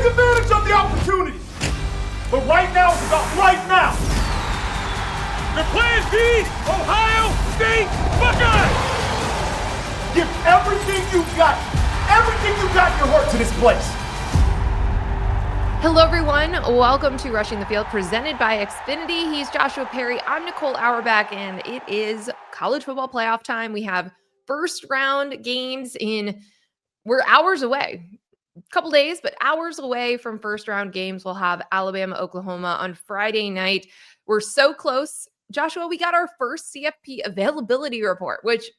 advantage of the opportunity. But right now is about right now. The Plan B, Ohio State Buckeyes. Give everything you got in your heart to this place. Hello, everyone. Welcome to Rushing the Field, presented by Xfinity. He's Joshua Perry. I'm Nicole Auerbach, and it is college football playoff time. We have first round games we're hours away. A couple days, but hours away from first round games. We'll have Alabama, Oklahoma on Friday night. We're so close. Joshua, we got our first CFP availability report, which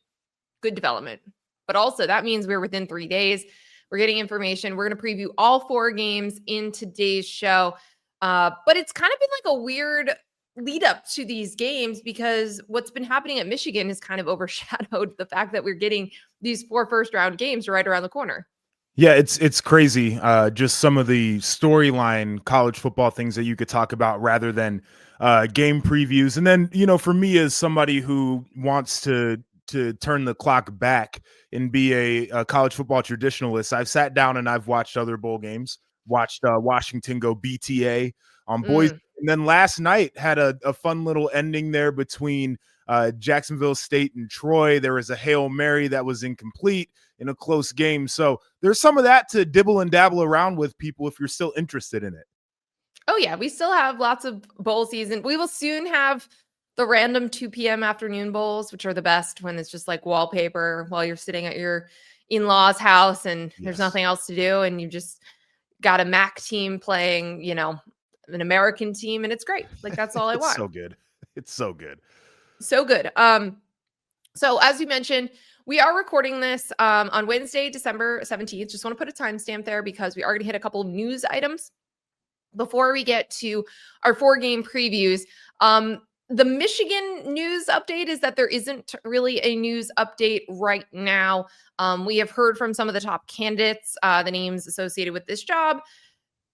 good development. But also that means we're within 3 days. We're getting information. We're going to preview all 4 games in today's show. But it's kind of been like a weird lead up to these games because what's been happening at Michigan has kind of overshadowed the fact that we're getting these 4 first round games right around the corner. Yeah, it's crazy. Just some of the storyline college football things that you could talk about rather than game previews. And then, for me as somebody who wants to turn the clock back and be a college football traditionalist, I've sat down and I've watched other bowl games, watched Washington go BTA on Boise. And then last night had a fun little ending there between Jacksonville State and Troy. There was a Hail Mary that was incomplete in a close game. So there's some of that to dibble and dabble around with people if you're still interested in it. Oh, yeah. We still have lots of bowl season. We will soon have the random 2 p.m. afternoon bowls, which are the best when it's just like wallpaper while you're sitting at your in-laws' house and there's nothing else to do. And you just got a MAC team playing, an American team. And it's great. Like, that's all I want. So good. It's so good. So good. So as you mentioned, we are recording this on Wednesday, December 17th. Just want to put a timestamp there because we are going to hit a couple news items before we get to our 4-game previews. The Michigan news update is that there isn't really a news update right now. We have heard from some of the top candidates, the names associated with this job,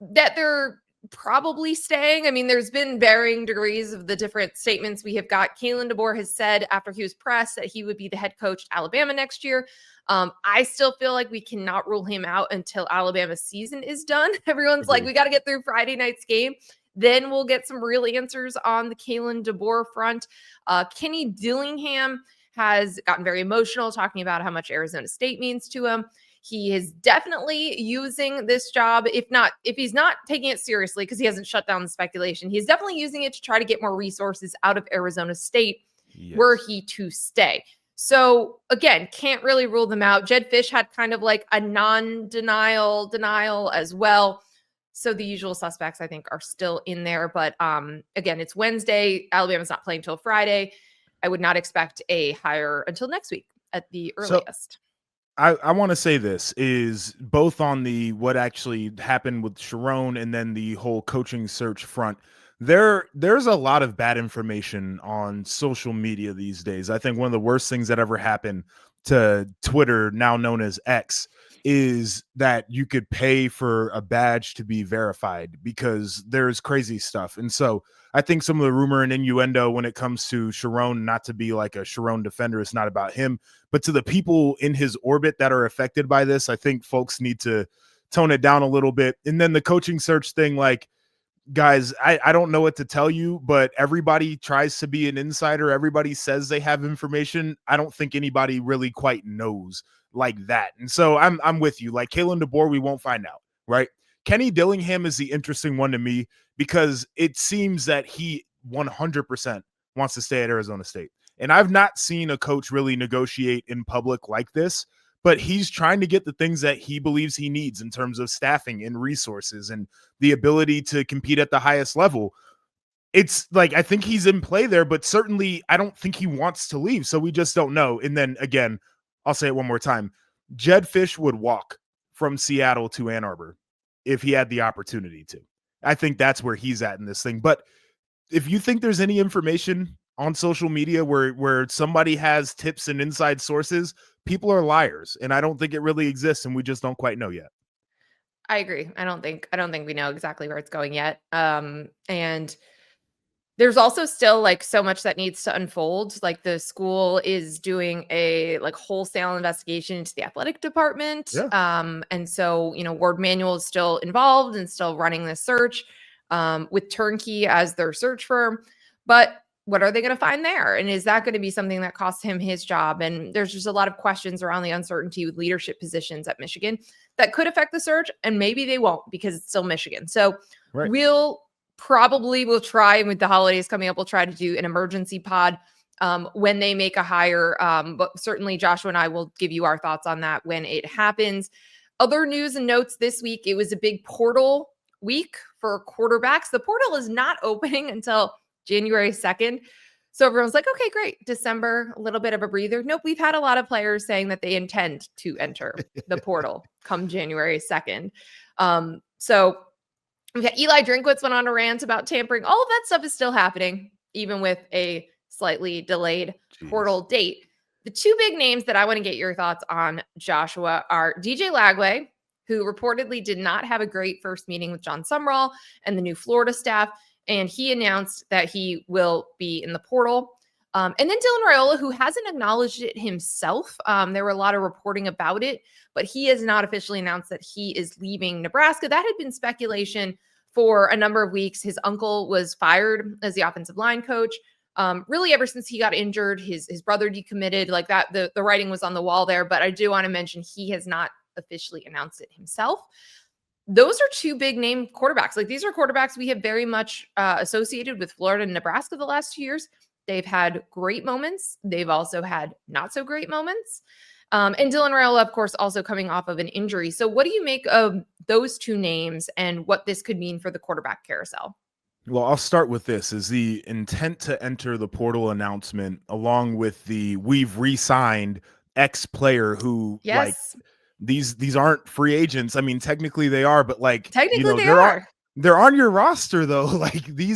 that they're probably staying. I mean, there's been varying degrees of the different statements we have got. Kalen DeBoer has said after he was pressed that he would be the head coach at Alabama next year. I still feel like we cannot rule him out until Alabama's season is done. Everyone's like, we got to get through Friday night's game. Then we'll get some real answers on the Kalen DeBoer front. Kenny Dillingham has gotten very emotional talking about how much Arizona State means to him. He is definitely using this job, if he's not taking it seriously, because he hasn't shut down the speculation. He's definitely using it to try to get more resources out of Arizona State were he to stay. So again, can't really rule them out. Jed Fish had kind of like a denial as well. So the usual suspects, I think, are still in there. But again, it's Wednesday. Alabama's not playing till Friday. I would not expect a hire until next week at the earliest. I want to say this is both on the what actually happened with Sharon and then the whole coaching search front. There's a lot of bad information on social media these days. I think one of the worst things that ever happened to Twitter, now known as X, is that you could pay for a badge to be verified because there's crazy stuff. And so I think some of the rumor and innuendo when it comes to Sharon, not to be like a Sharon defender, it's not about him, but to the people in his orbit that are affected by this, I think folks need to tone it down a little bit. And then the coaching search thing, like, guys, I don't know what to tell you, but everybody tries to be an insider. Everybody says they have information. I don't think anybody really quite knows like that. And so I'm with you. Like Kalen DeBoer, we won't find out, right? Kenny Dillingham is the interesting one to me because it seems that he 100% wants to stay at Arizona State. And I've not seen a coach really negotiate in public like this, but he's trying to get the things that he believes he needs in terms of staffing and resources and the ability to compete at the highest level. It's like, I think he's in play there, but certainly I don't think he wants to leave. So we just don't know. And then again, I'll say it one more time. Jed Fish would walk from Seattle to Ann Arbor if he had the opportunity to. I think that's where he's at in this thing. But if you think there's any information on social media where somebody has tips and inside sources, people are liars. And I don't think it really exists. And we just don't quite know yet. I agree. I don't think we know exactly where it's going yet. And There's also still like so much that needs to unfold. Like the school is doing a like wholesale investigation into the athletic department. Yeah. And so, Ward Manual is still involved and still running this search with Turnkey as their search firm. But what are they going to find there? And is that going to be something that costs him his job? And there's just a lot of questions around the uncertainty with leadership positions at Michigan that could affect the search. And maybe they won't because it's still Michigan. So Right. we'll try, with the holidays coming up, we'll try to do an emergency pod when they make a hire. But certainly Joshua and I will give you our thoughts on that when it happens. Other news and notes this week, it was a big portal week for quarterbacks. The portal is not opening until January 2nd. So everyone's like, okay, great. December, a little bit of a breather. Nope. We've had a lot of players saying that they intend to enter the portal come January 2nd. So we've got Eli Drinkwitz went on a rant about tampering. All of that stuff is still happening, even with a slightly delayed portal date. The two big names that I want to get your thoughts on, Joshua, are DJ Lagway, who reportedly did not have a great first meeting with John Sumrall and the new Florida staff. And he announced that he will be in the portal. And then Dylan Raiola, who hasn't acknowledged it himself. There were a lot of reporting about it, but he has not officially announced that he is leaving Nebraska. That had been speculation for a number of weeks. His uncle was fired as the offensive line coach. Really, ever since he got injured, his brother decommitted, like that. The writing was on the wall there, but I do want to mention he has not officially announced it himself. Those are two big name quarterbacks. Like these are quarterbacks we have very much associated with Florida and Nebraska the last 2 years. They've had great moments. They've also had not so great moments. And Dylan Raiola, of course, also coming off of an injury. So what do you make of those two names and what this could mean for the quarterback carousel? Well, I'll start with this is the intent to enter the portal announcement along with the we've re-signed X player who like Yes, these aren't free agents. I mean, technically they are, but like, technically they they're are. they're on your roster though. Like they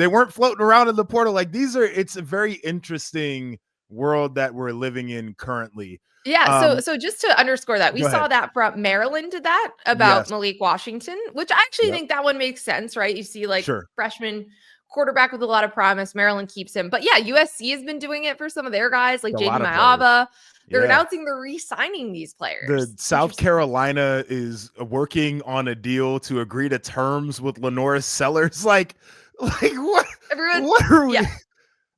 weren't floating around in the portal. Like it's a very interesting world that we're living in currently. Yeah, so just to underscore that, we Go saw ahead. that from Maryland did that about Yes. Malik Washington, which I actually Yep. think that one makes sense, right? You see like Sure. freshman quarterback with a lot of promise. Maryland keeps him. But yeah, USC has been doing it for some of their guys like A JD lot of players. Maava. They're Yeah. announcing they're re-signing these The players. South Interesting. Carolina is working on a deal to agree to terms with Lenoris Sellers. Like what? Everyone, What are we? yeah,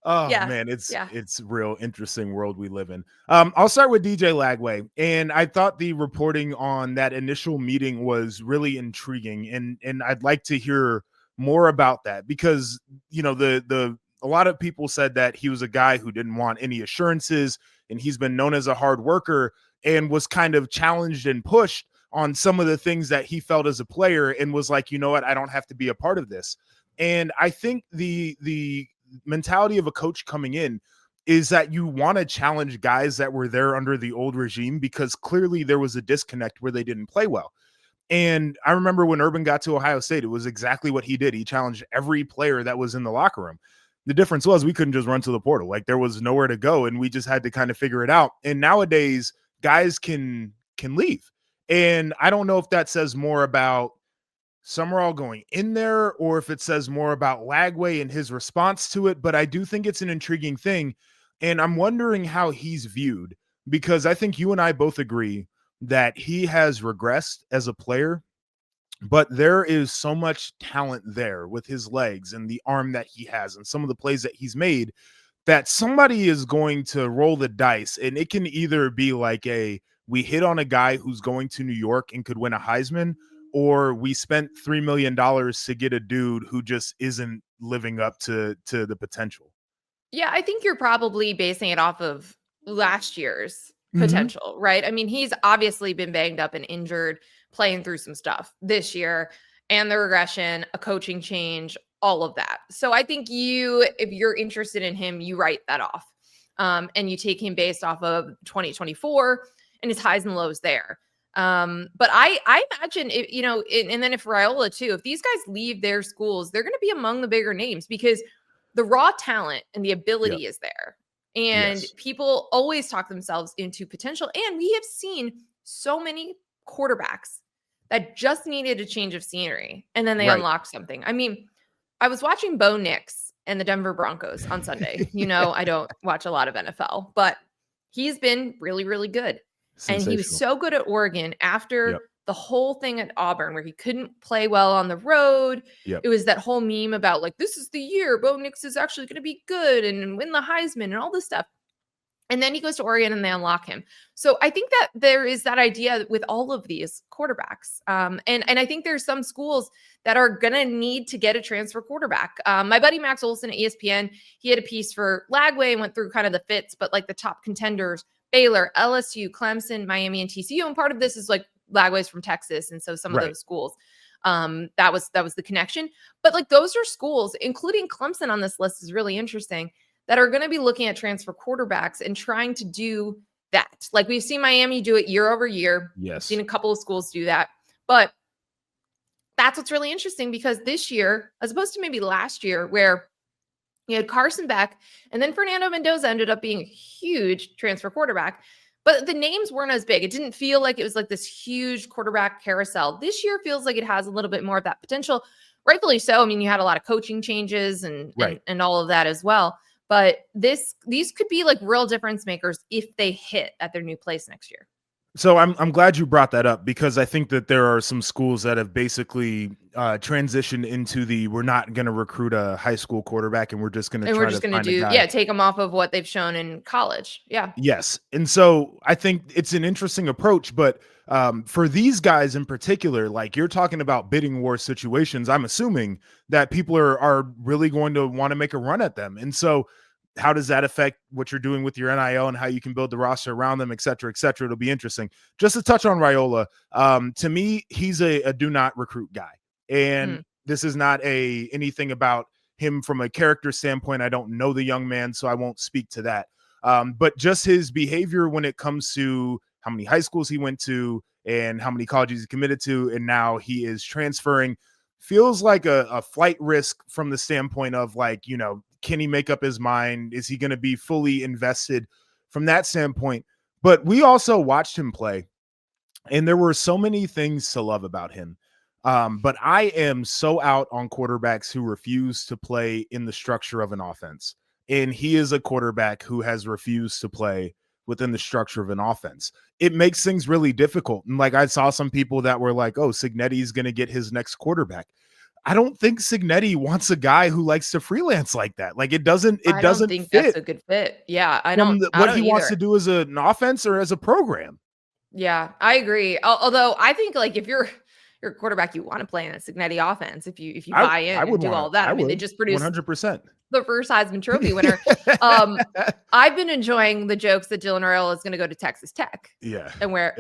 Oh yeah, man, it's yeah. real interesting world we live in. I'll start with DJ Lagway, and I thought the reporting on that initial meeting was really intriguing, and I'd like to hear more about that because the a lot of people said that he was a guy who didn't want any assurances, and he's been known as a hard worker, and was kind of challenged and pushed on some of the things that he felt as a player, and was like, you know what, I don't have to be a part of this. And I think the mentality of a coach coming in is that you want to challenge guys that were there under the old regime because clearly there was a disconnect where they didn't play well. And I remember when Urban got to Ohio State, it was exactly what he did. He challenged every player that was in the locker room. The difference was we couldn't just run to the portal. Like there was nowhere to go and we just had to kind of figure it out. And nowadays guys can leave. And I don't know if that says more about Summerall going in there or if it says more about Lagway and his response to it, but I do think it's an intriguing thing. And I'm wondering how he's viewed because I think you and I both agree that he has regressed as a player, but there is so much talent there with his legs and the arm that he has and some of the plays that he's made that somebody is going to roll the dice. And it can either be like we hit on a guy who's going to New York and could win a Heisman, or we spent $3 million to get a dude who just isn't living up to the potential. Yeah, I think you're probably basing it off of last year's Mm-hmm. potential, right? I mean, he's obviously been banged up and injured, playing through some stuff this year, and the regression, a coaching change, all of that. So I think if you're interested in him, you write that off. And you take him based off of 2024 and his highs and lows there. But I imagine and then if Raiola too, if these guys leave their schools, they're going to be among the bigger names because the raw talent and the Yep. ability is there. And Yes. people always talk themselves into potential. And we have seen so many quarterbacks that just needed a change of scenery and then they Right. unlocked something. I mean, I was watching Bo Nix and the Denver Broncos on Sunday. I don't watch a lot of NFL, but he's been really, really good. And he was so good at Oregon after the whole thing at Auburn where he couldn't play well on the road. It was that whole meme about like, this is the year Bo Nix is actually going to be good and win the Heisman and all this stuff. And then he goes to Oregon and they unlock him. So I think that there is that idea with all of these quarterbacks. And I think there's some schools that are going to need to get a transfer quarterback. My buddy Max Olson at ESPN, he had a piece for Lagway and went through kind of the fits, but like the top contenders, Baylor, LSU, Clemson, Miami, and TCU. And part of this is like Lagway's from Texas. And so some of those schools, that was the connection. But like those are schools, including Clemson on this list is really interesting, that are going to be looking at transfer quarterbacks and trying to do that. Like we've seen Miami do it year over year. Yes. We've seen a couple of schools do that. But that's what's really interesting because this year, as opposed to maybe last year, where you had Carson Beck and then Fernando Mendoza ended up being a huge transfer quarterback, but the names weren't as big. It didn't feel like it was like this huge quarterback carousel. This year feels like it has a little bit more of that potential. Rightfully so. I mean, you had a lot of coaching changes and all of that as well. But these could be like real difference makers if they hit at their new place next year. So I'm glad you brought that up because I think that there are some schools that have basically transitioned into we're not going to recruit a high school quarterback and we're just going to try to find a guy. Take them off of what they've shown in college. Yeah. Yes. And so I think it's an interesting approach, but for these guys in particular, like you're talking about bidding war situations, I'm assuming that people are really going to want to make a run at them. And so how does that affect what you're doing with your NIL and how you can build the roster around them, et cetera, et cetera? It'll be interesting. Just to touch on Raiola, to me, he's a do not recruit guy. And this is not anything about him from a character standpoint. I don't know the young man, so I won't speak to that. But just his behavior when it comes to how many high schools he went to and how many colleges he committed to, and now he is transferring, feels like a flight risk from the standpoint of like, can he make up his mind? Is he going to be fully invested from that standpoint? But we also watched him play, and there were so many things to love about him. But I am so out on quarterbacks who refuse to play in the structure of an offense. And he is a quarterback who has refused to play within the structure of an offense. It makes things really difficult. And like I saw some people that were like, oh, Cignetti's going to get his next quarterback. I don't think Cignetti wants a guy who likes to freelance like that. Like it doesn't fit. That's a good fit. Yeah. I don't what he wants to do as an offense or as a program. Yeah, I agree. Although I think like if you're a quarterback, you want to play in a Cignetti offense. If you buy in and do all that, I mean, they just produced 100% the first Heisman Trophy winner. I've been enjoying the jokes that Dylan Raiola is going to go to Texas Tech. Yeah, and where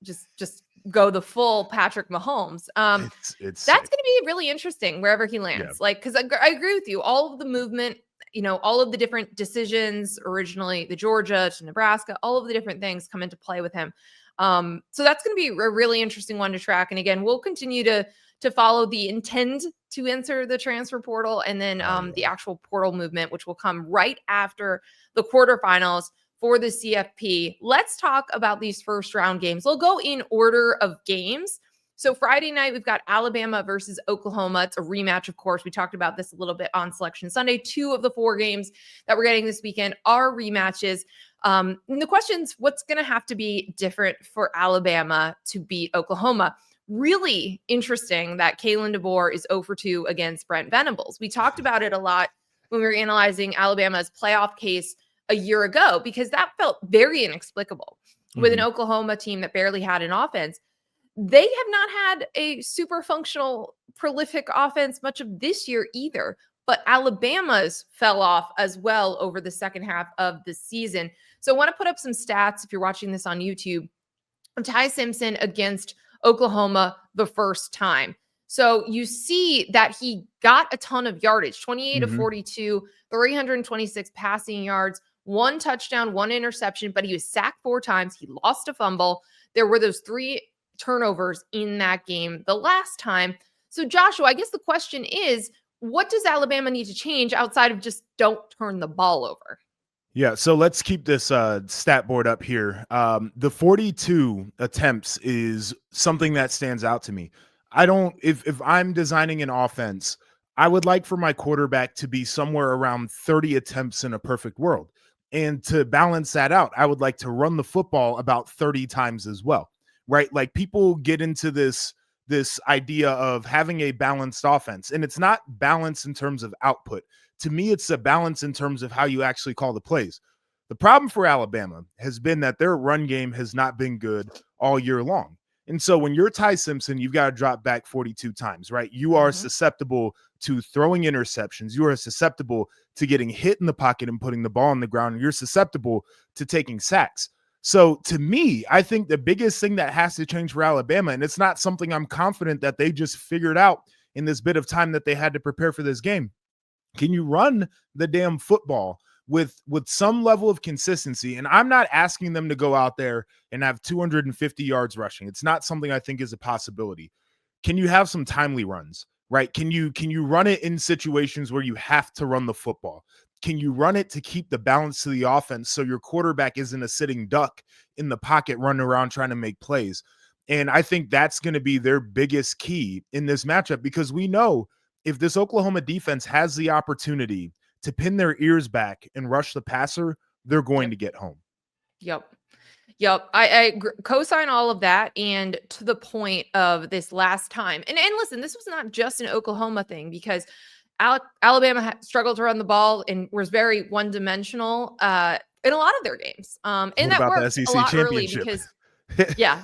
just go the full Patrick Mahomes. That's going to be really interesting wherever he lands. Yeah. Like, because I agree with you. All of the movement, all of the different decisions, originally the Georgia to Nebraska, all of the different things come into play with him. So that's going to be a really interesting one to track. And again, we'll continue to follow the intend to enter the transfer portal and then the actual portal movement, which will come right after the quarterfinals for the CFP. Let's talk about these first round games. We'll go in order of games. So Friday night, we've got Alabama versus Oklahoma. It's a rematch, of course. We talked about this a little bit on Selection Sunday. 2 of the 4 games that we're getting this weekend are rematches. And the question's what's going to have to be different for Alabama to beat Oklahoma? Really interesting that Kalen DeBoer is 0 for 2 against Brent Venables. We talked about it a lot when we were analyzing Alabama's playoff case a year ago, because that felt very inexplicable with an Oklahoma team that barely had an offense. They have not had a super functional, prolific offense much of this year either, but Alabama's fell off as well over the second half of the season. So I want to put up some stats if you're watching this on YouTube. Ty Simpson against Oklahoma the first time. So you see that he got a ton of yardage, 28 of 42, 326 passing yards, 1 touchdown, 1 interception, but he was sacked 4 times. He lost a fumble. There were those 3 turnovers in that game the last time. So Joshua, I guess the question is, what does Alabama need to change outside of just don't turn the ball over? Yeah, so let's keep this stat board up here. The 42 attempts is something that stands out to me. If I'm designing an offense, I would like for my quarterback to be somewhere around 30 attempts in a perfect world. And to balance that out, I would like to run the football about 30 times as well, right? Like people get into this idea of having a balanced offense, and it's not balanced in terms of output. To me, it's a balance in terms of how you actually call the plays. The problem for Alabama has been that their run game has not been good all year long. And so when you're Ty Simpson, you've got to drop back 42 times, right? You are susceptible to throwing interceptions. You are susceptible to getting hit in the pocket and putting the ball on the ground. And you're susceptible to taking sacks. So to me, I think the biggest thing that has to change for Alabama, and it's not something I'm confident that they just figured out in this bit of time that they had to prepare for this game. Can you run the damn football with some level of consistency? And I'm not asking them to go out there and have 250 yards rushing. It's not something I think is a possibility. Can you have some timely runs, right? Can you run it in situations where you have to run the football? Can you run it to keep the balance to the offense so your quarterback isn't a sitting duck in the pocket running around trying to make plays? And I think that's going to be their biggest key in this matchup, because we know if this Oklahoma defense has the opportunity to pin their ears back and rush the passer, they're going to get home. Yep. I co-sign all of that. And to the point of this last time, and listen, this was not just an Oklahoma thing, because Alabama struggled to run the ball and was very one-dimensional in a lot of their games. And what that about worked the SEC a lot early championship? because, yeah.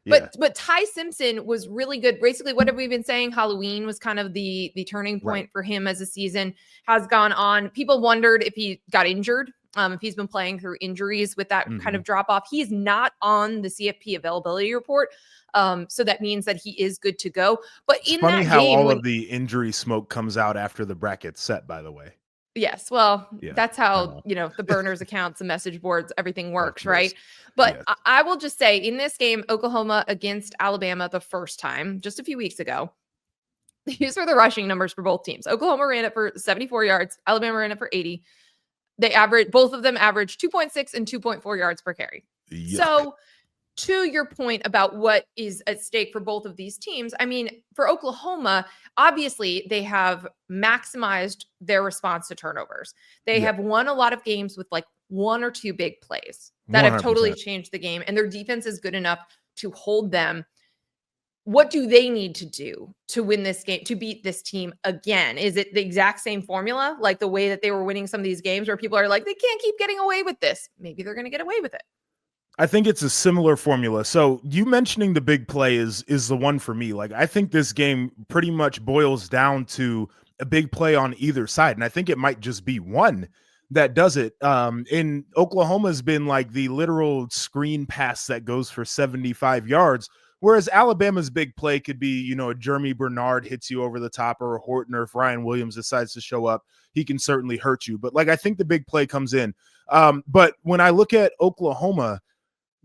Yeah. But Ty Simpson was really good. Basically, what have we been saying? Halloween was kind of the turning point for him as the season has gone on. People wondered if he got injured, if he's been playing through injuries with that kind of drop off. He's not on the CFP availability report. So that means that he is good to go. But It's in funny that how game, all of the injury smoke comes out after the bracket's set, by the way. yes, well, Yeah, that's I how, know. the burners accounts, the message boards, everything works, course. right? But Yes. I will just say, in this game, Oklahoma against Alabama the first time, just a few weeks ago, these were the rushing numbers for both teams. Oklahoma ran it for 74 yards. Alabama ran it for 80. Both of them averaged 2.6 and 2.4 yards per carry. Yuck. So to your point about what is at stake for both of these teams, I mean, for Oklahoma, obviously they have maximized their response to turnovers. They have won a lot of games with like one or two big plays that have totally 100%. changed the game, and their defense is good enough to hold them. What do they need to do to win this game, to beat this team again? Is it the exact same formula, like the way that they were winning some of these games where people are like, they can't keep getting away with this? Maybe they're going to get away with it. I think it's a similar formula. So you mentioning the big play is the one for me. Like, I think this game pretty much boils down to a big play on either side. And I think it might just be one that does it. In Oklahoma's been like the literal screen pass that goes for 75 yards. Whereas Alabama's big play could be, a Jeremy Bernard hits you over the top, or a Horton, or if Ryan Williams decides to show up, he can certainly hurt you. But like, I think the big play comes in. But when I look at Oklahoma,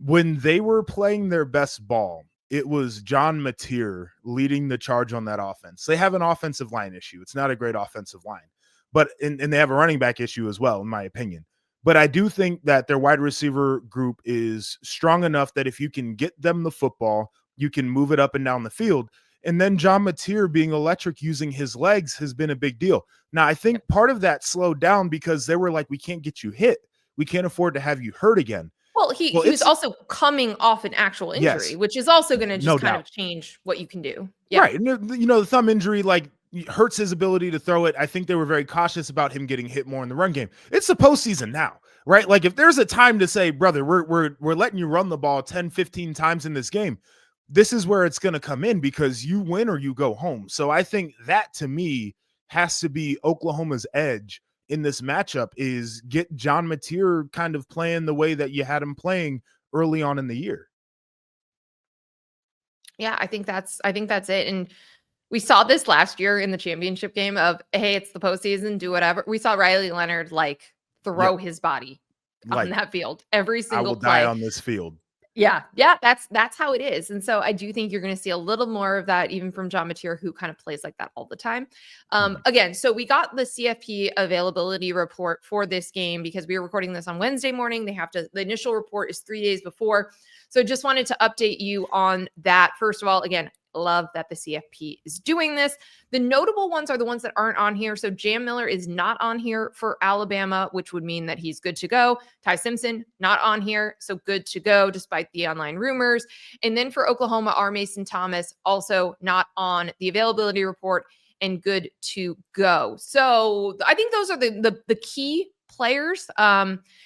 when they were playing their best ball, it was John Mateer leading the charge on that offense. They have an offensive line issue. It's not a great offensive line, but and they have a running back issue as well, in my opinion. But I do think that their wide receiver group is strong enough that if you can get them the football, you can move it up and down the field. And then John Mateer being electric using his legs has been a big deal. Now, I think part of that slowed down because they were like, we can't get you hit. We can't afford to have you hurt again. Well, he was also coming off an actual injury, which is also going to just kind of change what you can do. Yeah. Right. And, the thumb injury, like, hurts his ability to throw it. I think they were very cautious about him getting hit more in the run game. It's the postseason now, right? Like, if there's a time to say, brother, we're letting you run the ball 10, 15 times in this game, this is where it's going to come in, because you win or you go home. So I think that, to me, has to be Oklahoma's edge in this matchup, is get John Mateer kind of playing the way that you had him playing early on in the year. Yeah, I think that's it. And we saw this last year in the championship game of, hey, it's the postseason, do whatever. We saw Riley Leonard throw his body on that field every single I will play. die on this field. Yeah, that's how it is. And so I do think you're going to see a little more of that even from John Mateer, who kind of plays like that all the time. Again, so we got the CFP availability report for this game because we were recording this on Wednesday morning. The initial report is 3 days before. So just wanted to update you on that. First of all, again, love that the CFP is doing this. The notable ones are the ones that aren't on here. So Jam Miller is not on here for Alabama, which would mean that he's good to go. Ty Simpson, not on here, so good to go despite the online rumors. And then for Oklahoma, R. Mason Thomas, also not on the availability report and good to go. So I think those are the key players.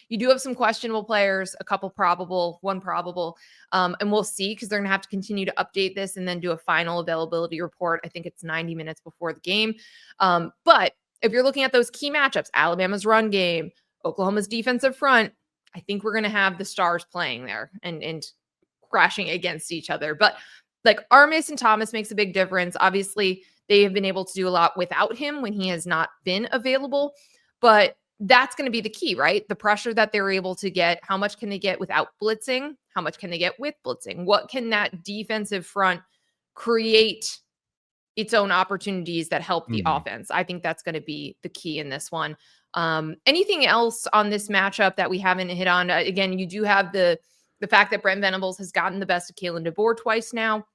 You do have some questionable players, a couple probable, one probable, and we'll see because they're going to have to continue to update this and then do a final availability report. I think it's 90 minutes before the game. But if you're looking at those key matchups, Alabama's run game, Oklahoma's defensive front, I think we're going to have the stars playing there and crashing against each other. But like R. Mason Thomas makes a big difference. Obviously, they have been able to do a lot without him when he has not been available. But that's going to be the key, right? The pressure that they're able to get. How much can they get without blitzing? How much can they get with blitzing? What can that defensive front create its own opportunities that help the offense? I think that's going to be the key in this one. Anything else on this matchup that we haven't hit on? Again, you do have the fact that Brent Venables has gotten the best of Kalen DeBoer twice now.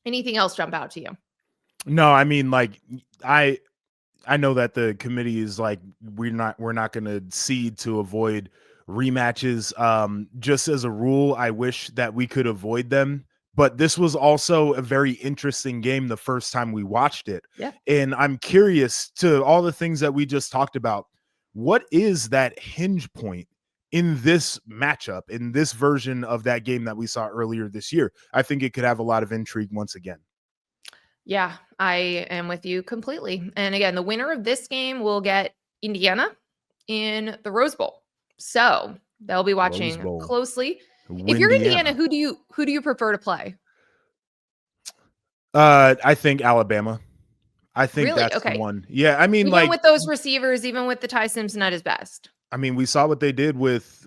Anything else jump out to you? No, I mean, like, I know that the committee is like, we're not going to cede to avoid rematches. Just as a rule, I wish that we could avoid them. But this was also a very interesting game the first time we watched it. Yeah. And I'm curious, to all the things that we just talked about, what is that hinge point in this matchup, in this version of that game that we saw earlier this year? I think it could have a lot of intrigue once again. Yeah, I am with you completely. And again, the winner of this game will get Indiana in the Rose Bowl. So they'll be watching closely. If you're Indiana, who do you prefer to play? I think Alabama. I think really? that's okay. the one. Yeah, I mean, even with those receivers, even with the Ty Simpson at his best. I mean, we saw what they did with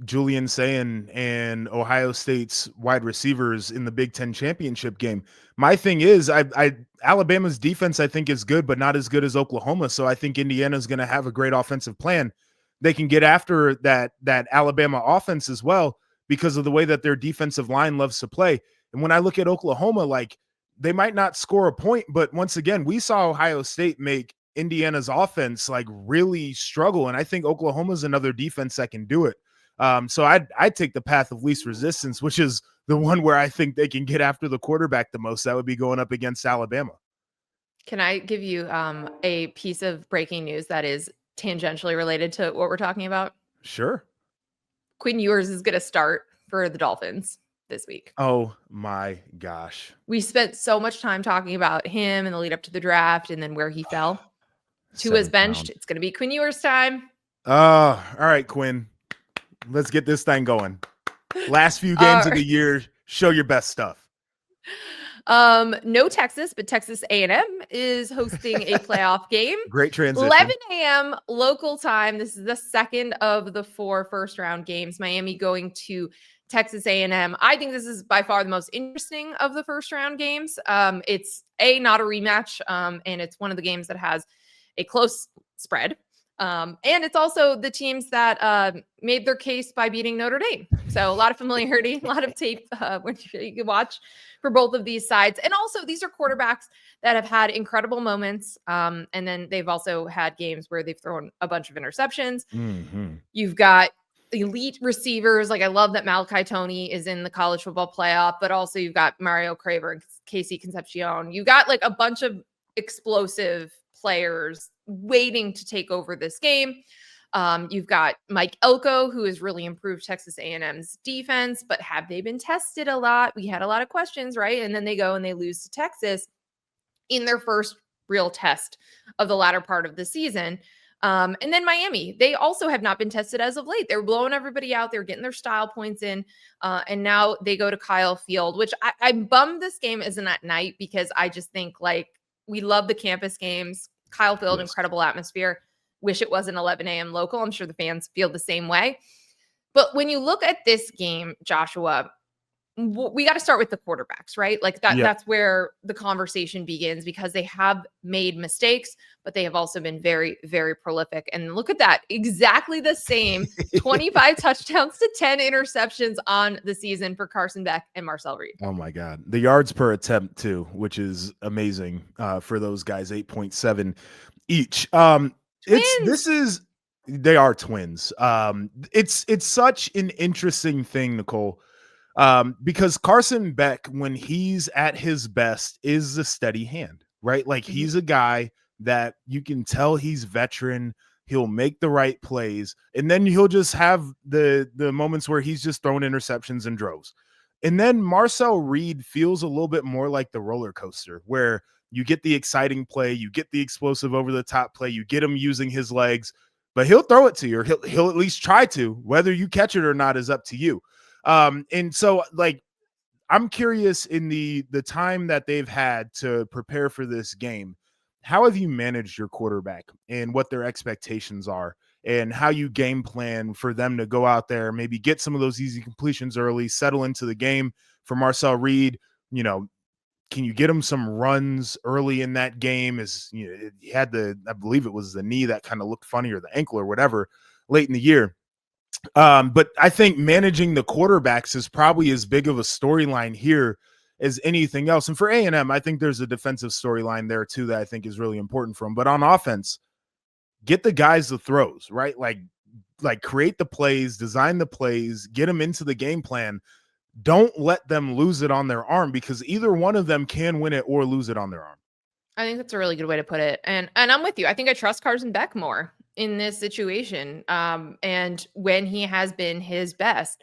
Julian Sayin and Ohio State's wide receivers in the Big Ten championship game. My thing is, Alabama's defense, I think, is good, but not as good as Oklahoma. So I think Indiana's going to have a great offensive plan. They can get after that Alabama offense as well because of the way that their defensive line loves to play. And when I look at Oklahoma, like, they might not score a point, but once again, we saw Ohio State make Indiana's offense like really struggle. And I think Oklahoma's another defense that can do it. So I'd take the path of least resistance, which is the one where I think they can get after the quarterback the most. That would be going up against Alabama. Can I give you a piece of breaking news that is tangentially related to what we're talking about? Sure. Quinn Ewers is going to start for the Dolphins this week. Oh my gosh. We spent so much time talking about him in the lead up to the draft and then where he fell. Tua's benched. It's going to be Quinn Ewers time. All right, Quinn. Let's get this thing going. Last few games of the year, show your best stuff. No Texas, but Texas A&M is hosting a playoff game. Great transition. 11 a.m. local time. This is the second of the 4 first-round games. Miami going to Texas A&M. I think this is by far the most interesting of the first-round games. It's not a rematch, and it's one of the games that has a close spread. And it's also the teams that made their case by beating Notre Dame. So a lot of familiarity, a lot of tape which you can watch for both of these sides. And also these are quarterbacks that have had incredible moments. And then they've also had games where they've thrown a bunch of interceptions. You've got elite receivers. Like, I love that Malachi Toney is in the college football playoff, but also you've got Mario Craver and Casey Concepcion. You've got like a bunch of explosive players waiting to take over this game. You've got Mike Elko, who has really improved Texas A&M's defense, but have they been tested a lot? We had a lot of questions, right? And then they go and they lose to Texas in their first real test of the latter part of the season. And then Miami, they also have not been tested as of late. They're blowing everybody out. They're getting their style points in. And now they go to Kyle Field, which I'm bummed this game isn't at night because I just think, like, we love the campus games. Kyle Field, yes. Incredible atmosphere. Wish it wasn't 11 a.m. local. I'm sure the fans feel the same way. But when you look at this game, Joshua, we got to start with the quarterbacks, right? Like that, Yep. that's where the conversation begins, because they have made mistakes, but they have also been very, very prolific. And look at that. Exactly the same 25 touchdowns to 10 interceptions on the season for Carson Beck and Marcel Reed. Oh my God. The yards per attempt too, which is amazing for those guys, 8.7 each. They are twins. It's such an interesting thing, Nicole. Because Carson Beck, when he's at his best, is a steady hand, right? Like he's a guy that you can tell he's veteran. He'll make the right plays, and then he'll just have the moments where he's just throwing interceptions in droves. And then Marcel Reed feels a little bit more like the roller coaster, where you get the exciting play, you get the explosive over the top play, you get him using his legs, but he'll throw it to you, or he'll at least try to. Whether you catch it or not is up to you. And so like I'm curious, in the time that they've had to prepare for this game, how have you managed your quarterback and what their expectations are, and how you game plan for them to go out there, maybe get some of those easy completions early, settle into the game? For Marcel Reed, can you get him some runs early in that game? He had I believe it was the knee that kind of looked funny, or the ankle or whatever, late in the year. But I think managing the quarterbacks is probably as big of a storyline here as anything else. And for A&M, I think there's a defensive storyline there too that I think is really important for them. But on offense, get the guys the throws, right? Like create the plays, design the plays, get them into the game plan. Don't let them lose it on their arm, because either one of them can win it or lose it on their arm. I think that's a really good way to put it. And I'm with you. I think I trust Carson Beck more in this situation. And when he has been his best.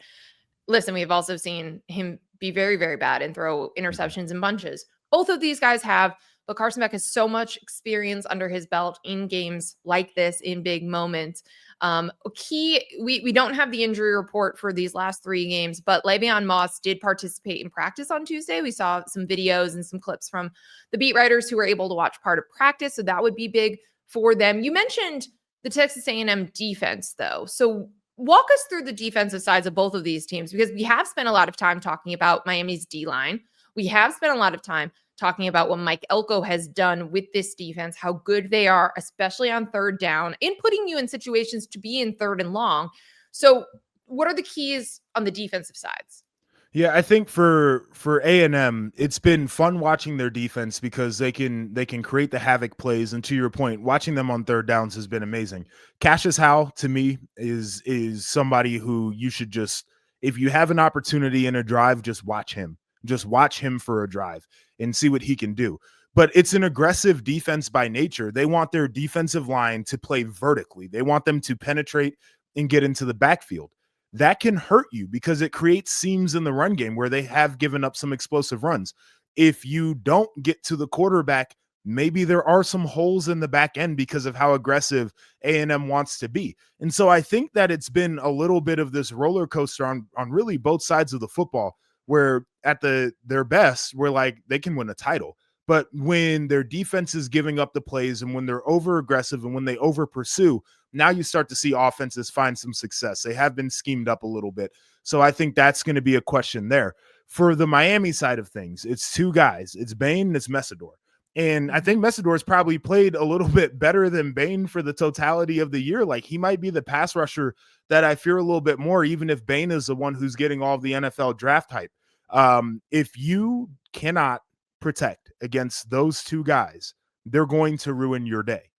Listen, we've also seen him be very, very bad and throw interceptions in bunches. Both of these guys have, but Carson Beck has so much experience under his belt in games like this, in big moments. We don't have the injury report for these last 3 games, but Le'Veon Moss did participate in practice on Tuesday. We saw some videos and some clips from the beat writers who were able to watch part of practice, so that would be big for them. You mentioned the Texas A&M defense, though. So walk us through the defensive sides of both of these teams, because we have spent a lot of time talking about Miami's D-line. We have spent a lot of time talking about what Mike Elko has done with this defense, how good they are, especially on third down, in putting you in situations to be in third and long. So what are the keys on the defensive sides? Yeah, I think for A&M, it's been fun watching their defense, because they can create the havoc plays. And to your point, watching them on third downs has been amazing. Cassius Howe, to me, is somebody who you should just, if you have an opportunity in a drive, just watch him. Just watch him for a drive and see what he can do. But it's an aggressive defense by nature. They want their defensive line to play vertically. They want them to penetrate and get into the backfield. That can hurt you, because it creates seams in the run game where they have given up some explosive runs. If you don't get to the quarterback, maybe there are some holes in the back end because of how aggressive A&M wants to be. And so I think that it's been a little bit of this roller coaster on really both sides of the football, where at their best, we're like, they can win a title. But when their defense is giving up the plays, and when they're over aggressive, and when they over pursue, now you start to see offenses find some success. They have been schemed up a little bit. So I think that's going to be a question there. For the Miami side of things, it's 2 guys. It's Bain and it's Messidor. And I think Messidor has probably played a little bit better than Bain for the totality of the year. Like, he might be the pass rusher that I fear a little bit more, even if Bain is the one who's getting all of the NFL draft hype. If you cannot protect against those 2 guys, they're going to ruin your day.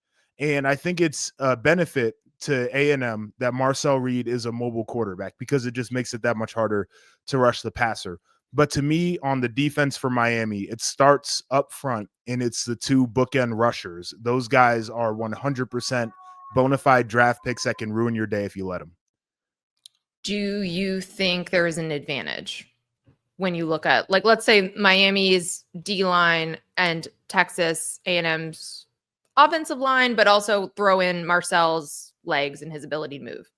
And I think it's a benefit to A&M that Marcel Reed is a mobile quarterback, because it just makes it that much harder to rush the passer. But to me, on the defense for Miami, it starts up front, and it's the 2 bookend rushers. Those guys are 100% bona fide draft picks that can ruin your day if you let them. Do you think there is an advantage when you look at, like, let's say Miami's D-line and Texas A&M's offensive line, but also throw in Marcel's legs and his ability to move?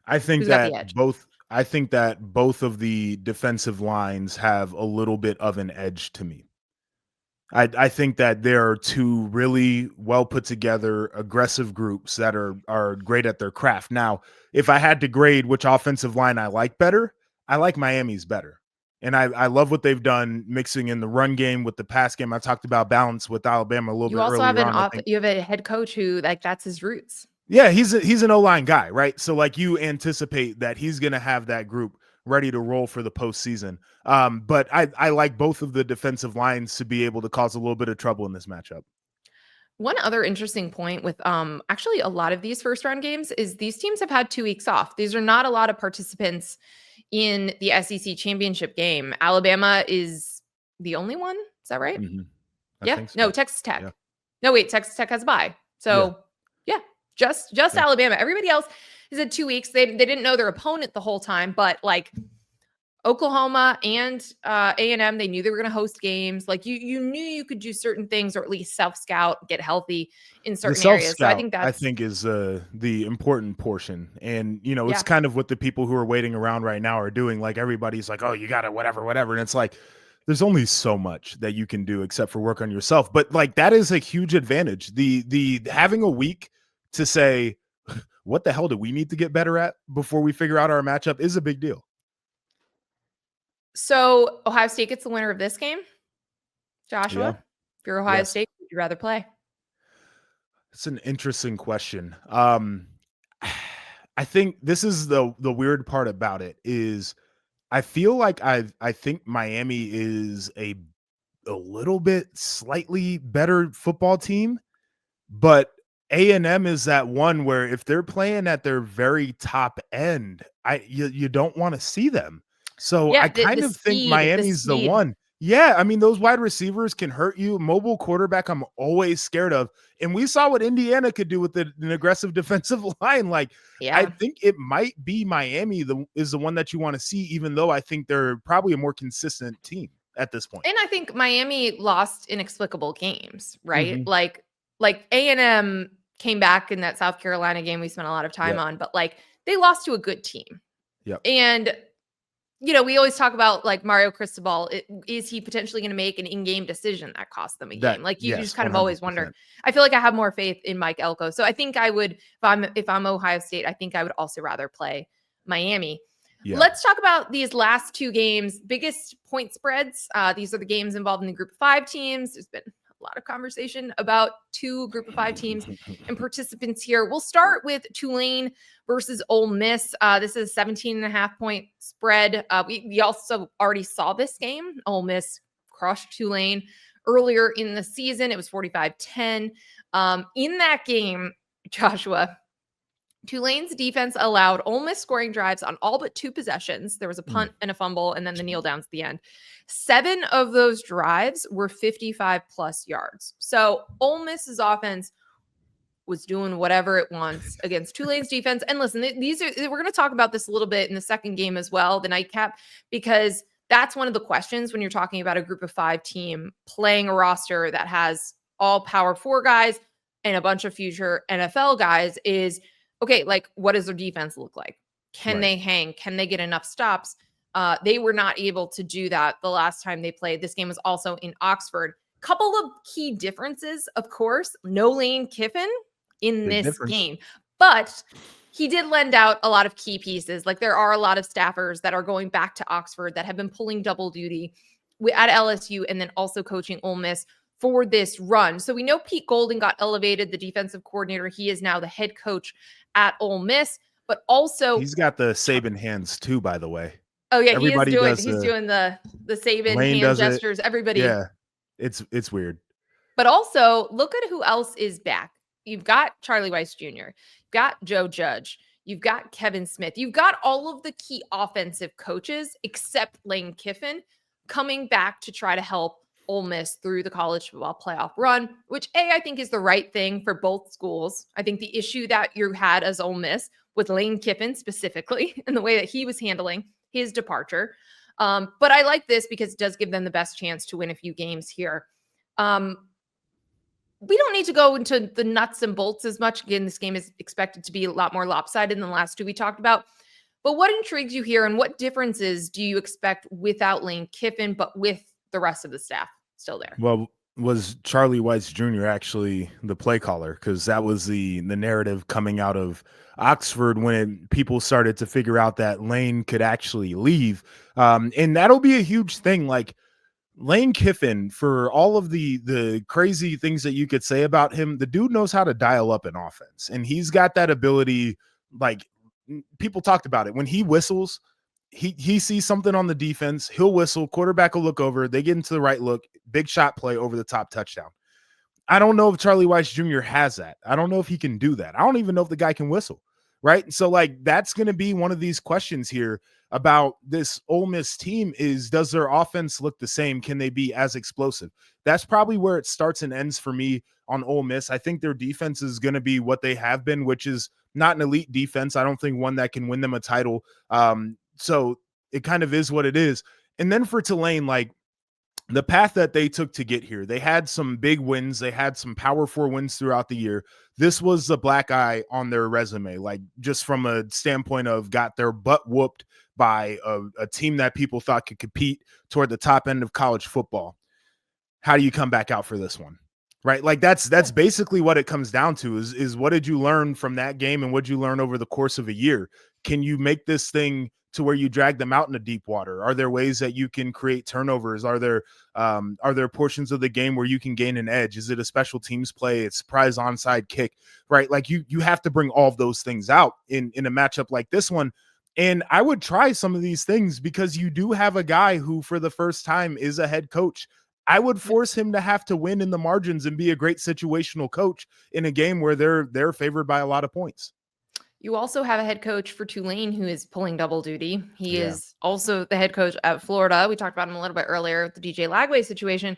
I think that both of the defensive lines have a little bit of an edge to me. I think that there are 2 really well put together, aggressive groups that are great at their craft. Now, if I had to grade which offensive line I like better, I like Miami's better. And I love what they've done mixing in the run game with the pass game. I talked about balance with Alabama a little You bit also earlier have on. I think, you have a head coach who like that's his roots. yeah, he's an O-line guy, right? So like you anticipate that he's going to have that group ready to roll for the postseason. But I like both of the defensive lines to be able to cause a little bit of trouble in this matchup. One other interesting point with actually a lot of these first round games is these teams have had 2 weeks off. These are not a lot of participants in the SEC championship game. Alabama is the only one. Is that right? I Yeah. think so. No, Texas Tech. Yeah. No, wait, Texas Tech has a bye. So yeah, just Alabama. Everybody else is at 2 weeks. They didn't know their opponent the whole time, but like Oklahoma and A&M, they knew they were going to host games. Like you knew you could do certain things, or at least self scout, get healthy in certain areas. So I think that's is the important portion, and it's Yeah. kind of what the people who are waiting around right now are doing. Like everybody's like, oh, you got to whatever, and it's like there's only so much that you can do except for work on yourself. But like that is a huge advantage. The having a week to say what the hell do we need to get better at before we figure out our matchup is a big deal. So Ohio State gets the winner of this game. Joshua, Yeah. if you're Ohio Yes. State, would you rather play? It's an interesting question. I think this is the weird part about it is I feel like I think Miami is a little bit slightly better football team, but A&M is that one where if they're playing at their very top end, you don't want to see them. So Yeah, I kind the of think speed, Miami's the one. Yeah, I mean, those wide receivers can hurt you. Mobile quarterback, I'm always scared of. And we saw what Indiana could do with an aggressive defensive line. Like, Yeah. I think it might be Miami is the one that you want to see, even though I think they're probably a more consistent team at this point. And I think Miami lost inexplicable games, right? Mhm. Like A&M came back in that South Carolina game we spent a lot of time on, but like they lost to a good team. Yep. And we always talk about like Mario Cristobal. Is he potentially going to make an in-game decision that cost them a game? Like you just kind of always wonder. I feel like I have more faith in Mike Elko. So I think I would, if I'm Ohio State, I think I would also rather play Miami. Yeah. Let's talk about these last 2 games, biggest point spreads. These are the games involved in the group of 5 teams. There's been a lot of conversation about 2 group of 5 teams and participants here. We'll start with Tulane versus Ole Miss. This is a 17.5 point spread. We also already saw this game. Ole Miss crushed Tulane earlier in the season. It was 45-10. In that game, Joshua, Tulane's defense allowed Ole Miss scoring drives on all but 2 possessions. There was a punt and a fumble, and then the kneel downs at the end. 7 of those drives were 55 plus yards. So Ole Miss's offense was doing whatever it wants against Tulane's defense. And listen, we're going to talk about this a little bit in the second game as well, the nightcap, because that's one of the questions when you're talking about a group of 5 team playing a roster that has all power 4 guys and a bunch of future NFL guys is, okay, like what does their defense look like? Can they hang? Can they get enough stops? They were not able to do that the last time they played. This game was also in Oxford. Couple of key differences, of course. No Lane Kiffin in this game, but he did lend out a lot of key pieces. Like there are a lot of staffers that are going back to Oxford that have been pulling double duty at LSU and then also coaching Ole Miss for this run. So we know Pete Golden got elevated, the defensive coordinator. He is now the head coach at Ole Miss, but also he's got the Saban hands too, by the way. Oh yeah, Everybody he's doing the Saban hand gestures. Everybody. Yeah. It's weird. But also look at who else is back. You've got Charlie Weiss Jr., you've got Joe Judge, you've got Kevin Smith, you've got all of the key offensive coaches except Lane Kiffin coming back to try to help Ole Miss through the college football playoff run, which I think is the right thing for both schools. I think the issue that you had as Ole Miss with Lane Kiffin specifically and the way that he was handling his departure. But I like this because it does give them the best chance to win a few games here. We don't need to go into the nuts and bolts as much. Again, this game is expected to be a lot more lopsided than the last 2 we talked about. But what intrigues you here and what differences do you expect without Lane Kiffin, but with the rest of the staff still there? Well, was Charlie Weis Jr. actually the play caller, because that was the narrative coming out of Oxford when people started to figure out that Lane could actually leave. And that'll be a huge thing. Like, Lane Kiffin, for all of the crazy things that you could say about him, the dude knows how to dial up an offense, and he's got that ability. Like, people talked about it when he whistles. He sees something on the defense, he'll whistle, quarterback will look over, they get into the right look, big shot play, over the top touchdown. I don't know if Charlie Weis Jr. has that. I don't know if he can do that. I don't even know if the guy can whistle, right? So, like, that's going to be one of these questions here about this Ole Miss team is, does their offense look the same? Can they be as explosive? That's probably where it starts and ends for me on Ole Miss. I think their defense is going to be what they have been, which is not an elite defense. I don't think one that can win them a title. So it kind of is what it is. And then for Tulane, like, the path that they took to get here, they had some big wins. They had some Power 4 wins throughout the year. This was the black eye on their resume, like, just from a standpoint of got their butt whooped by a team that people thought could compete toward the top end of college football. How do you come back out for this one? Right? Like, that's basically what it comes down to is what did you learn from that game, and what did you learn over the course of a year? Can you make this thing to where you drag them out into deep water? Are there ways that you can create turnovers? Are there portions of the game where you can gain an edge? Is it a special teams play? It's surprise onside kick, right? Like, you have to bring all of those things out in a matchup like this one. And I would try some of these things because you do have a guy who, for the first time, is a head coach. I would force him to have to win in the margins and be a great situational coach in a game where they're favored by a lot of points. You also have a head coach for Tulane who is pulling double duty. He is also the head coach at Florida. We talked about him a little bit earlier, the DJ Lagway situation.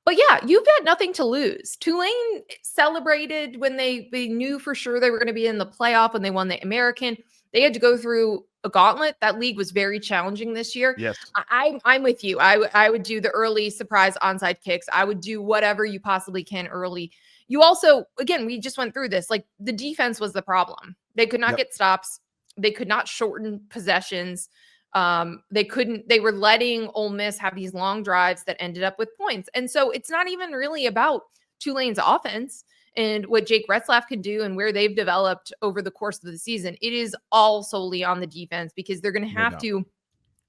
But yeah, you've got nothing to lose. Tulane celebrated when they knew for sure they were going to be in the playoff when they won the American. They had to go through a gauntlet. That league was very challenging this year. Yes. I'm with you. I would do the early surprise onside kicks. I would do whatever you possibly can early. You also, again, we just went through this. Like, the defense was the problem. They could not get stops. They could not shorten possessions. They were letting Ole Miss have these long drives that ended up with points. And so it's not even really about Tulane's offense and what Jake Retzlaff can do and where they've developed over the course of the season. It is all solely on the defense, because they're going to have to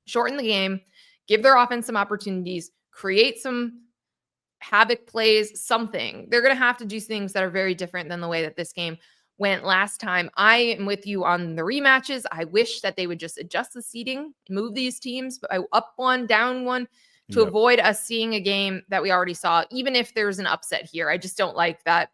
shorten the game, give their offense some opportunities, create some havoc plays, something. They're going to have to do things that are very different than the way that this game went last time. I am with you on the rematches. I wish that they would just adjust the seating, move these teams up one, down one, to avoid us seeing a game that we already saw, even if there's an upset here. I just don't like that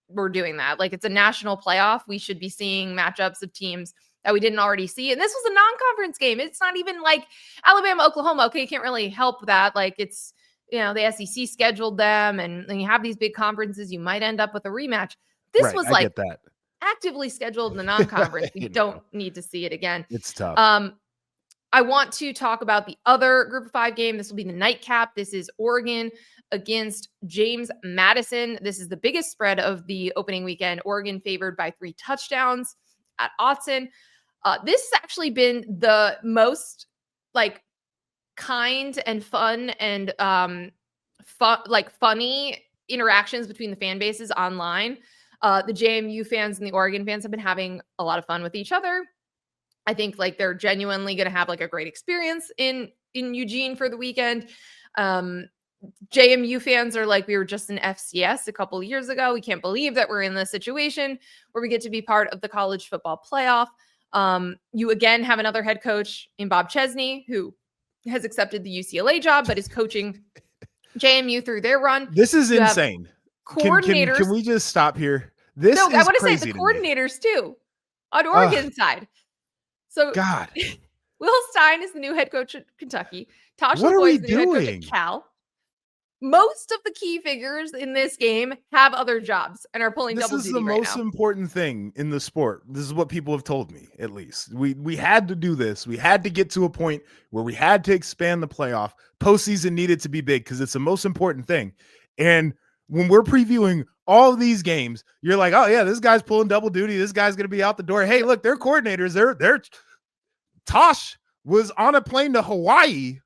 we're doing that. Like, it's a national playoff. We should be seeing matchups of teams that we didn't already see. And this was a non-conference game. It's not even like Alabama, Oklahoma. Okay, you can't really help that. Like, it's, the SEC scheduled them, and you have these big conferences. You might end up with a rematch. This was like actively scheduled in the non-conference. We don't need to see it again. It's tough. I want to talk about the other Group of 5 game. This will be the nightcap. This is Oregon against James Madison. This is the biggest spread of the opening weekend. Oregon favored by 3 touchdowns at Autzen. This has actually been the most kind and fun and funny interactions between the fan bases online. The JMU fans and the Oregon fans have been having a lot of fun with each other. I think they're genuinely going to have a great experience in Eugene for the weekend. JMU fans are we were just in FCS a couple of years ago. We can't believe that we're in this situation where we get to be part of the college football playoff. You again have another head coach in Bob Chesney, who has accepted the UCLA job, but is coaching JMU through their run. This is insane. Coordinators. Can we just stop here? I want to say the coordinators too on Oregon's side. So God, Will Stein is the new head coach at Kentucky. Tosh what LaFoy are we is the new head coach doing? at Cal. Most of the key figures in this game have other jobs and are pulling double duty right now. This is the most important thing in the sport. This is what people have told me, at least. We had to do this. We had to get to a point where we had to expand the playoff. Postseason needed to be big because it's the most important thing. And when we're previewing all of these games, you're like, oh yeah, this guy's pulling double duty. This guy's going to be out the door. Hey, look, they're coordinators. Tosh was on a plane to Hawaii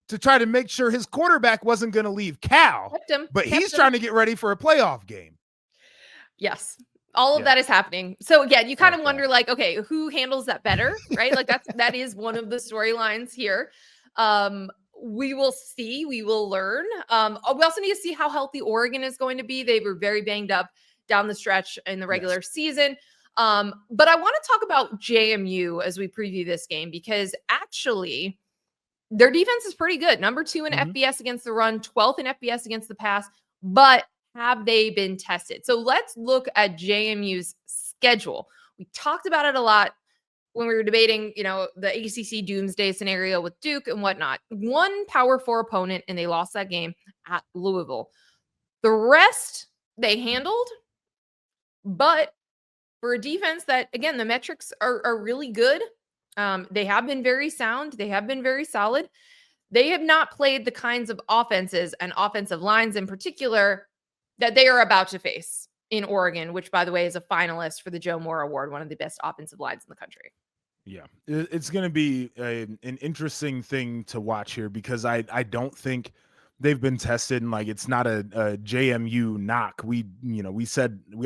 to try to make sure his quarterback wasn't going to leave Cal, but he's trying to get ready for a playoff game. Yes. All of that is happening. So again, you kind of wonder like, okay, who handles that better, right? Like that is one of the storylines here. We will see, we will learn. We also need to see how healthy Oregon is going to be. They were very banged up down the stretch in the regular season. But I want to talk about JMU as we preview this game, because actually their defense is pretty good. Number 2 in FBS against the run, 12th in FBS against the pass, but have they been tested? So let's look at JMU's schedule. We talked about it a lot when we were debating, the ACC doomsday scenario with Duke and whatnot. One Power 4 opponent, and they lost that game at Louisville. The rest they handled, but for a defense that, again, the metrics are really good. They have been very sound. They have been very solid. They have not played the kinds of offenses and offensive lines in particular that they are about to face in Oregon, which, by the way, is a finalist for the Joe Moore Award, one of the best offensive lines in the country. Yeah, it's going to be an interesting thing to watch here, because I don't think they've been tested, and like it's not a JMU knock. We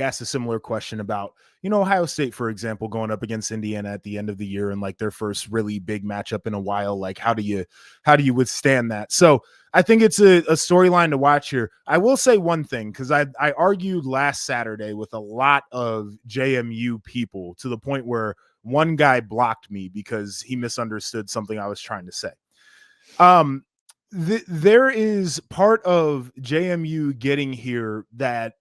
asked a similar question about Ohio State, for example, going up against Indiana at the end of the year and like their first really big matchup in a while. Like how do you withstand that? So I think it's a storyline to watch here. I will say one thing, because I argued last Saturday with a lot of JMU people to the point where one guy blocked me because he misunderstood something I was trying to say. There is part of JMU getting here that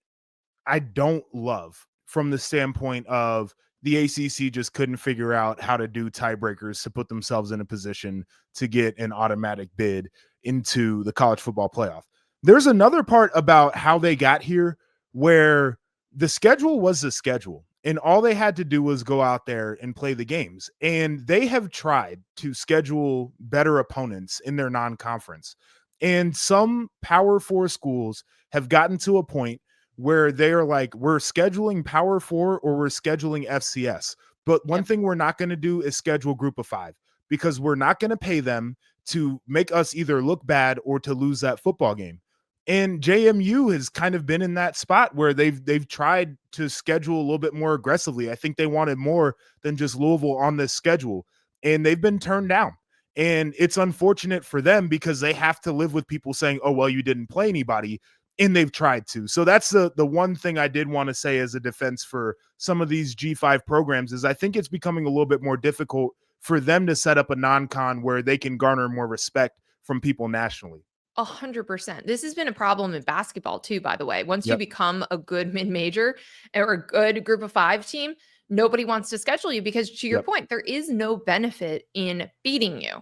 I don't love, from the standpoint of the ACC just couldn't figure out how to do tiebreakers to put themselves in a position to get an automatic bid into the college football playoff. There's another part about how they got here where the schedule was the schedule, and all they had to do was go out there and play the games. And they have tried to schedule better opponents in their non-conference. And some Power 4 schools have gotten to a point where they are like, we're scheduling Power 4 or we're scheduling FCS. But one thing we're not going to do is schedule Group of 5, because we're not going to pay them to make us either look bad or to lose that football game. And JMU has kind of been in that spot where they've tried to schedule a little bit more aggressively. I think they wanted more than just Louisville on this schedule, and they've been turned down. And it's unfortunate for them, because they have to live with people saying, oh, well, you didn't play anybody, and they've tried to. So that's the one thing I did want to say as a defense for some of these G5 programs, is I think it's becoming a little bit more difficult for them to set up a non-con where they can garner more respect from people nationally. 100%. This has been a problem in basketball too, by the way. Once you become a good mid-major or a good Group of 5 team, nobody wants to schedule you, because to your point, there is no benefit in beating you.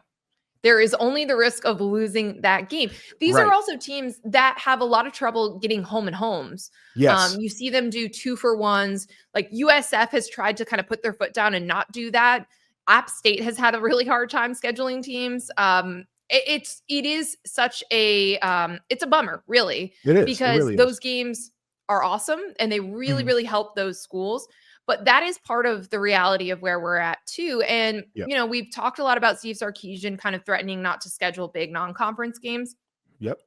There is only the risk of losing that game. These are also teams that have a lot of trouble getting home and homes. Yes. You see them do 2-for-1s. Like USF has tried to kind of put their foot down and not do that. App State has had a really hard time scheduling teams. It is such a it's a bummer, really. It is, because it really those is. games are awesome and they really, really help those schools. But that is part of the reality of where we're at too. And, we've talked a lot about Steve Sarkisian kind of threatening not to schedule big non-conference games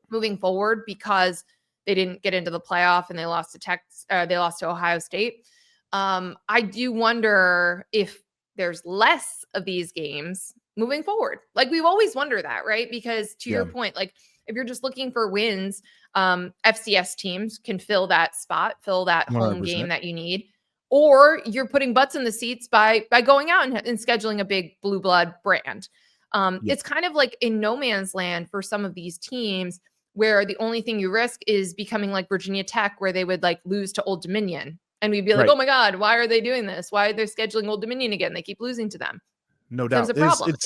moving forward, because they didn't get into the playoff and they lost to Texas. They lost to Ohio State. I do wonder if there's less of these games moving forward. Like we've always wondered that, right? Because to your point, like if you're just looking for wins, FCS teams can fill that spot, fill that home 100%. game that you need. Or you're putting butts in the seats by going out and scheduling a big blue blood brand. It's kind of like in no man's land for some of these teams, where the only thing you risk is becoming like Virginia Tech, where they would like lose to Old Dominion. And we'd be like, oh my God, why are they doing this? Why are they scheduling Old Dominion again? They keep losing to them. No doubt. There's a problem.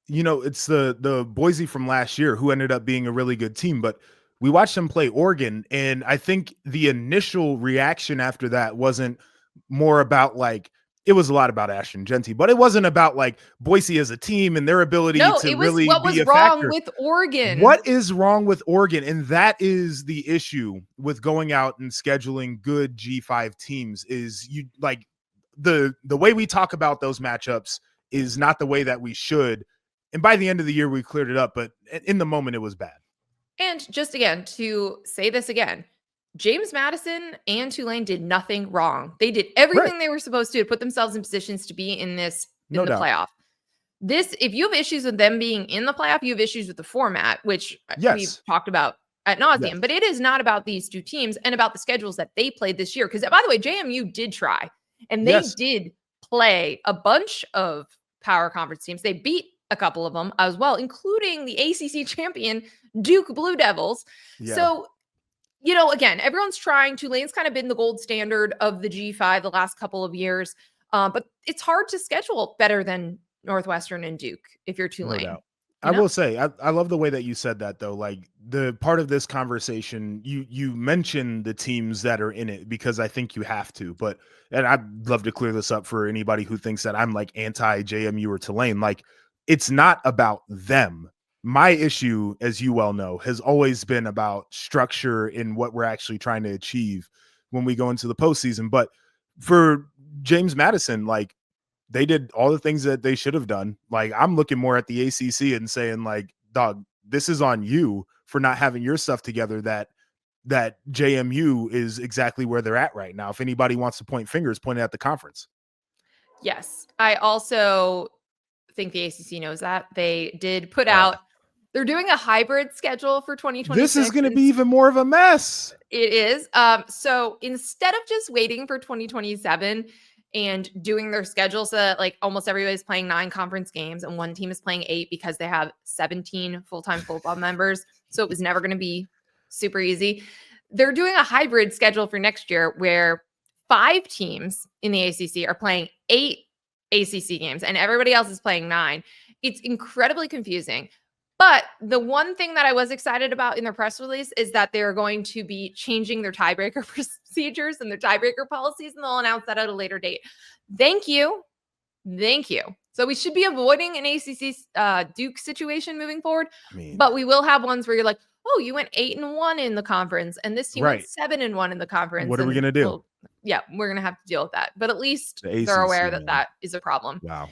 It's the Boise from last year, who ended up being a really good team, but we watched them play Oregon. And I think the initial reaction after that wasn't more about like, it was a lot about Ashton Genty, but it wasn't about like Boise as a team and their ability to really what be was a wrong factor. with Oregon. What is wrong with Oregon? And that is the issue with going out and scheduling good G5 teams, is you like the way we talk about those matchups is not the way that we should. And by the end of the year, we cleared it up. But in the moment, it was bad. And just again, to say this again, James Madison and Tulane did nothing wrong. They did everything they were supposed to put themselves in positions to be in the playoff. If you have issues with them being in the playoff, you have issues with the format, which we've talked about ad nauseum. But it is not about these two teams and about the schedules that they played this year. Because, by the way, JMU did try, and they did play a bunch of power conference teams. They beat a couple of them as well, including the ACC champion Duke Blue Devils. So, again, everyone's trying. Tulane's kind of been the gold standard of the G5 the last couple of years. But it's hard to schedule better than Northwestern and Duke if you're Tulane. No doubt. I will say, I love the way that you said that, though. Like, the part of this conversation, you mentioned the teams that are in it because I think you have to. And I'd love to clear this up for anybody who thinks that I'm like anti JMU or Tulane. Like, it's not about them. My issue, as you well know, has always been about structure and what we're actually trying to achieve when we go into the postseason. But for James Madison, like, they did all the things that they should have done. Like, I'm looking more at the ACC and saying, like, dog, this is on you for not having your stuff together. That JMU is exactly where they're at right now. If anybody wants to point fingers, point it at the conference. Yes. I also think the ACC knows that. They did put out, they're doing a hybrid schedule for 2026. This is going to be even more of a mess. It is. So instead of just waiting for 2027 and doing their schedule so that like almost everybody's playing 9 conference games and one team is playing 8 because they have 17 full-time football members. So it was never going to be super easy. They're doing a hybrid schedule for next year where 5 teams in the ACC are playing 8 ACC games and everybody else is playing 9. It's incredibly confusing. But the one thing that I was excited about in their press release is that they're going to be changing their tiebreaker procedures and their tiebreaker policies, and they'll announce that at a later date. Thank you. Thank you. So we should be avoiding an ACC Duke situation moving forward, but we will have ones where you're like, oh, you went 8-1 in the conference, and this team went 7-1 in the conference. What are we going to do? Well, yeah, we're going to have to deal with that. But at least they're aware that that is a problem. Wow.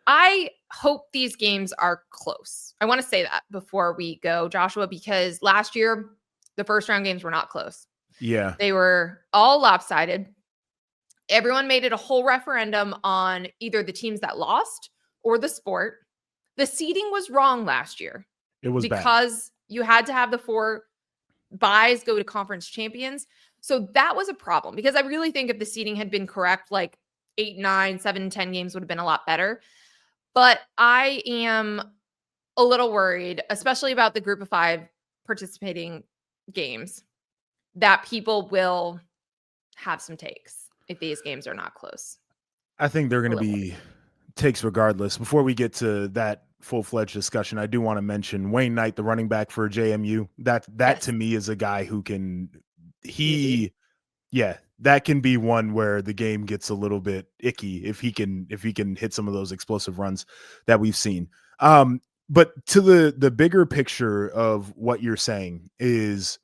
I hope these games are close. I want to say that before we go, Joshua, because last year, the first round games were not close. Yeah. They were all lopsided. Everyone made it a whole referendum on either the teams that lost or the sport. The seeding was wrong last year. It was because you had to have the 4 byes go to conference champions. So that was a problem because I really think if the seeding had been correct, like 8, 9, 7, 10 games would have been a lot better. But I am a little worried, especially about the group of 5 participating games, that people will have some takes if these games are not close. I think they're going to be takes regardless. Before we get to that full-fledged discussion, I do want to mention Wayne Knight, the running back for JMU. That to me is a guy who can that can be one where the game gets a little bit icky if he can hit some of those explosive runs that we've seen. But to the bigger picture of what you're saying is,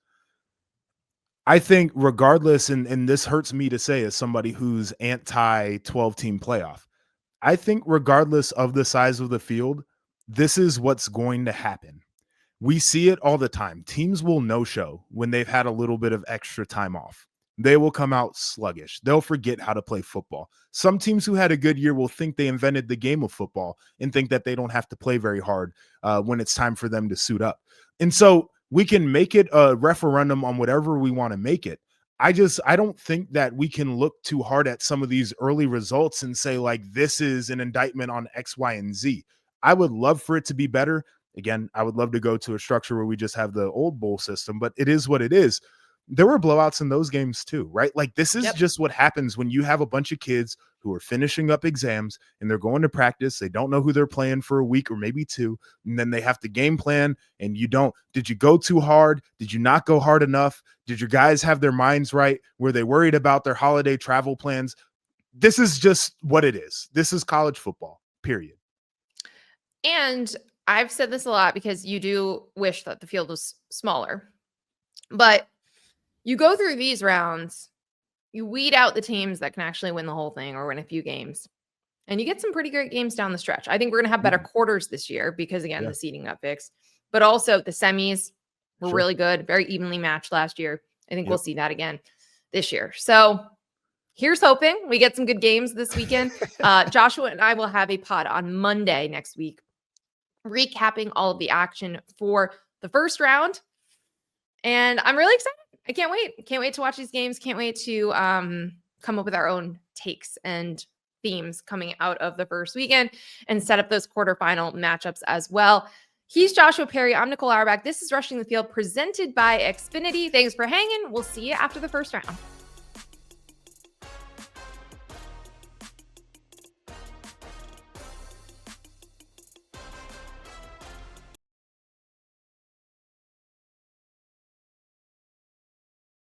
I think regardless, and this hurts me to say as somebody who's anti 12-team playoff, I think regardless of the size of the field, this is what's going to happen. We see it all the time. Teams will no-show when they've had a little bit of extra time off. They will come out sluggish. They'll forget how to play football. Some teams who had a good year will think they invented the game of football and think that they don't have to play very hard when it's time for them to suit up. And so we can make it a referendum on whatever we want to make it. I don't think that we can look too hard at some of these early results and say, like, this is an indictment on X, Y, and Z. I would love for it to be better. Again, I would love to go to a structure where we just have the old bowl system, but it is what it is. There were blowouts in those games too, right? Like, this is just what happens when you have a bunch of kids who are finishing up exams and they're going to practice. They don't know who they're playing for a week or maybe 2. And then they have to game plan and did you go too hard? Did you not go hard enough? Did your guys have their minds right? Were they worried about their holiday travel plans? This is just what it is. This is college football, period. And I've said this a lot because you do wish that the field was smaller, but you go through these rounds, you weed out the teams that can actually win the whole thing or win a few games. And you get some pretty great games down the stretch. I think we're going to have better quarters this year because, again, Yeah. the seeding got fixed. But also the semis were Sure. really good, very evenly matched last year. I think Yep. we'll see that again this year. So here's hoping we get some good games this weekend. Joshua and I will have a pod on Monday next week, recapping all of the action for the first round. And I'm really excited. I can't wait. Can't wait to watch these games. Can't wait to come up with our own takes and themes coming out of the first weekend and set up those quarterfinal matchups as well. He's Joshua Perry. I'm Nicole Auerbach. This is Rushing the Field presented by Xfinity. Thanks for hanging. We'll see you after the first round.